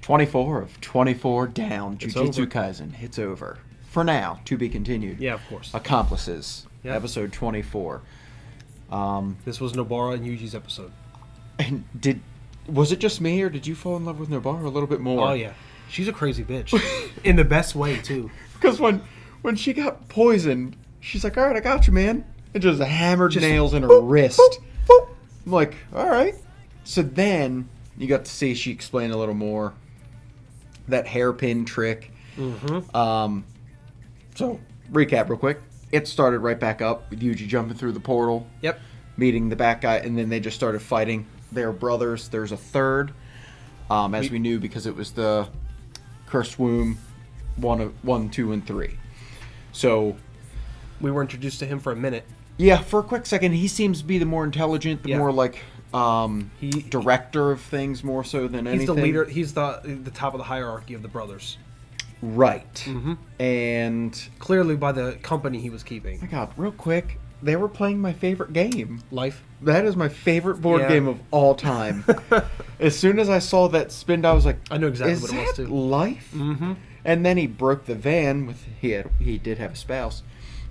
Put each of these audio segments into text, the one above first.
24 of 24 down. It's JUJUTSU over. Kaisen. It's over. For now, to be continued. Yeah, of course. Accomplices. Yep. Episode 24. This was Nobara and Yuji's episode. And was it just me, or did you fall in love with Nobara a little bit more? Oh, yeah. She's a crazy bitch. In the best way, too. Because when she got poisoned, she's like, all right, I got you, man. And just hammered nails in her wrist. Boop, boop. I'm like, all right. So then you got to see she explained a little more. That hairpin trick. Mm-hmm. So, recap real quick. It started right back up with Yuji jumping through the portal. Yep. Meeting the bad guy, and then they just started fighting. They're brothers. There's a third, as we knew, because it was the Cursed Womb 1, 2, and 3. So We were introduced to him for a minute. yeah, for a quick second, he seems to be the more intelligent, the more like director of things more so than anything. He's the leader. He's the top of the hierarchy of the brothers. Right. Mm-hmm. And Clearly by the company he was keeping. my God, real quick, they were playing my favorite game. Life. That is my favorite board game of all time. As soon as I saw that spin, I was like, I knew exactly is what it was that too. Life? Mm-hmm. And then he broke the van with he did have a spouse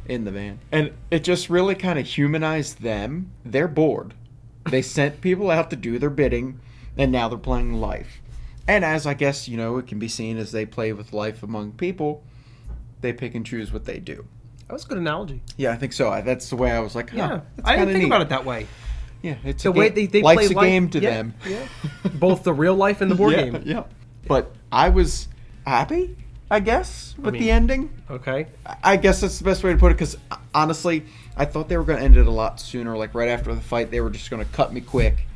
in the van, and it just really kind of humanized them. They're bored. They sent people out to do their bidding, and now they're playing Life. And as I guess it can be seen as they play with life among people, they pick and choose what they do. That was a good analogy. Yeah, I think so. That's the way I was like, Yeah. that's I didn't kinda think neat. about it that way. Yeah, it's The a way game. they Life's play a game to yeah, them. Yeah. Both the real life and the board game. Yeah. But I was happy, I guess, with the ending. Okay. I guess that's the best way to put it, because honestly, I thought they were going to end it a lot sooner. Like right after the fight, they were just going to cut me quick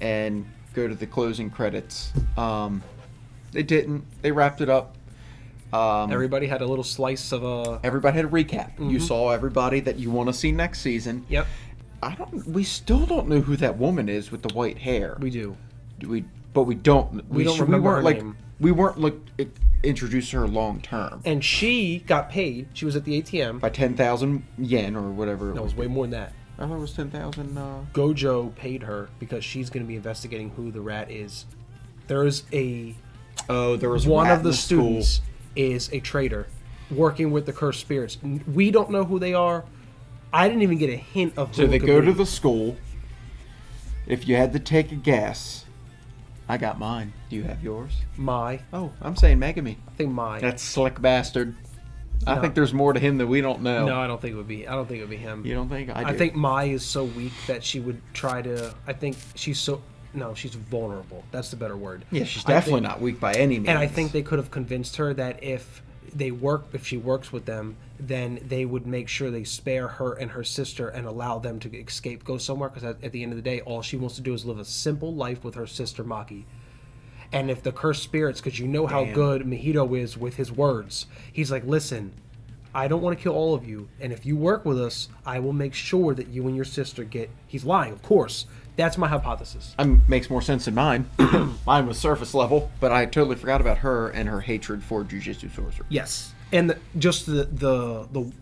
and go to the closing credits. They didn't. They wrapped it up. Everybody had a little slice of a. Everybody had a recap. You saw everybody that you want to see next season. Yep. We still don't know who that woman is with the white hair. We do. But we don't. We don't remember her name. We weren't introduced to her long term. And she got paid. She was at the ATM. By 10,000 yen or whatever. No, it was way more than that. I thought it was 10,000. Gojo paid her because she's going to be investigating who the rat is. There is a. Oh, there was one rat of the in school. students is a traitor working with the cursed spirits. We don't know who they are. I didn't even get a hint of who So it they could go be. to the school. If you had to take a guess, I got mine. Do you have yours? Mai. Oh, I'm saying Megami. I think Mai. That slick bastard. I No. think there's more to him that we don't know. No, I don't think it would be. I don't think it would be him. You don't think? I do. I think Mai is so weak that she would try to. I think she's so. No, she's vulnerable. That's the better word. Yeah, she's I definitely think- not weak by any means. And I think they could have convinced her that if she works with them, then they would make sure they spare her and her sister and allow them to escape, go somewhere. Because at the end of the day, all she wants to do is live a simple life with her sister Maki. And if the cursed spirits, because you know how Damn. good Mahito is with his words, he's like, listen, I don't want to kill all of you, and if you work with us, I will make sure that you and your sister get. He's lying, of course. That's my hypothesis. Makes more sense than mine. Mine was surface level, but I totally forgot about her and her hatred for Jujutsu sorcery. Yes, and just the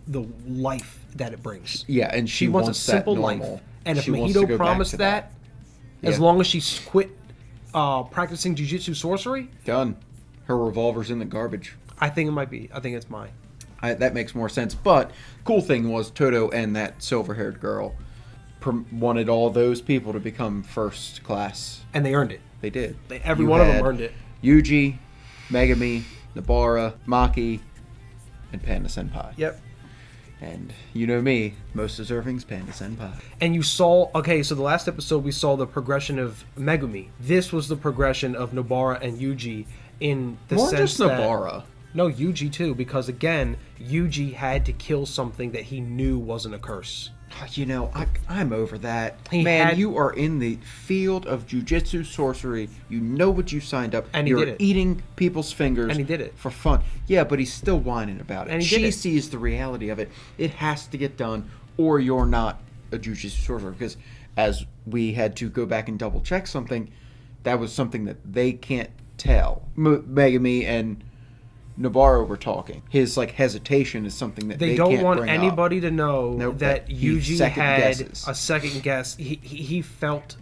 life that it brings. Yeah, and She wants a simple that life, normal. and if She wants to go Mahito back promised to that, as Yeah. long as she quit practicing jujutsu sorcery, Done. Her revolver's in the garbage. I think it might be. I think it's mine. That makes more sense. But cool thing was Toto and that silver-haired girl wanted all those people to become first class. And they earned it. They did. Every You one of them had earned it. Yuji, Megami, Nobara, Maki, and Panda Senpai. Yep. And you know me, most deserving's Panda Senpai. And you saw, okay, so the last episode we saw the progression of Megumi. This was the progression of Nobara and Yuji in the More sense just that... Nobara. No, Yuji too, because again, Yuji had to kill something that he knew wasn't a curse. You know, I'm over that. He Man, had- you are in the field of jujitsu sorcery. You know what you signed up. And he You're did it. eating people's fingers. And he did it. For fun. Yeah, but he's still whining about it. And he did She it. sees the reality of it. It has to get done, or you're not a jujitsu sorcerer. Because as we had to go back and double check something, that was something that they can't tell. Megami and Nobara were talking. His like hesitation is something that they they don't can't want bring anybody up. to know Nope, that he Yuji second had guesses. a second guess. He felt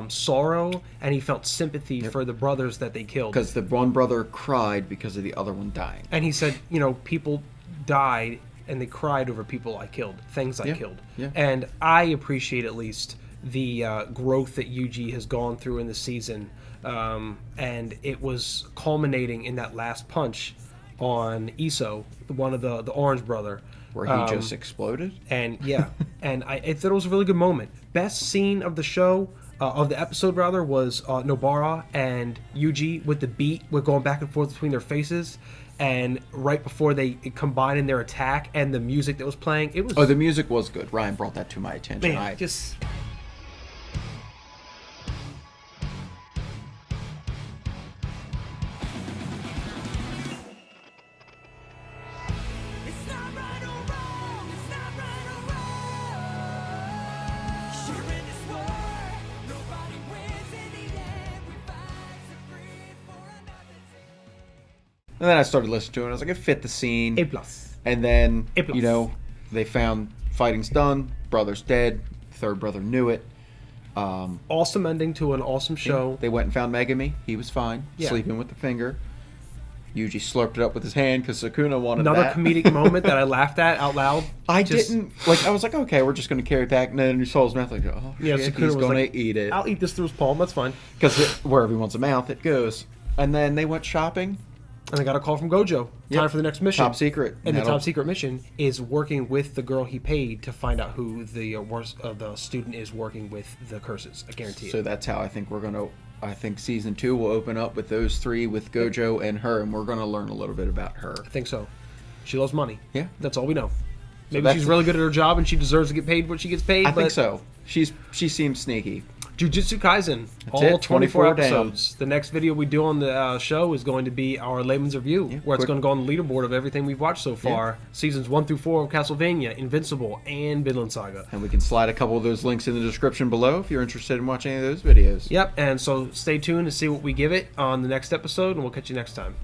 sorrow and he felt sympathy for the brothers that they killed. Because the one brother cried because of the other one dying. And he said, you know, people died and they cried over people I killed, things I killed. Yeah. And I appreciate at least the growth that Yuji has gone through in the season. And it was culminating in that last punch on Iso, one of the orange brother. Where he just exploded? And yeah, and I thought it was a really good moment. Best scene of the show, of the episode rather, was Nobara and Yuji with the beat, with going back and forth between their faces. And right before they combine in their attack and the music that was playing, it was... Oh, the music was good. Ryan brought that to my attention. Man, just... And then I started listening to it. And I was like, it fit the scene. A plus. And then, A plus. you know, they found fighting's done. Brother's dead. Third brother knew it. Awesome ending to an awesome show. They went and found Megami. He was fine. Yeah. Sleeping with the finger. Yuji slurped it up with his hand because Sukuna wanted Another that. comedic moment that I laughed at out loud. I didn't... Like, I was like, okay, we're just going to carry it back. And then you saw his mouth like, oh, Yeah, shit, Sukuna he's was going like, to eat it. I'll eat this through his palm. That's fine. Because wherever he wants a mouth, it goes. And then they went shopping. And I got a call from Gojo. Yep. Time for the next mission. Top secret. And the That'll- top secret mission is working with the girl he paid to find out who the the student is working with the curses. I guarantee So it. that's how I think we're going to... I think season 2 will open up with those three, with Gojo and her, and we're going to learn a little bit about her. I think so. She loves money. Yeah. That's all we know. Maybe that's- she's really good at her job and she deserves to get paid what she gets paid. I but think so. She seems sneaky. Jujutsu Kaisen, all it, 24 24 down. episodes. The next video we do on the show is going to be our layman's review, where it's quick- going to go on the leaderboard of everything we've watched so far. Seasons 1 through 4 of Castlevania, Invincible, and Vinland Saga. And we can slide a couple of those links in the description below if you're interested in watching any of those videos. Yep, and so stay tuned to see what we give it on the next episode, and we'll catch you next time.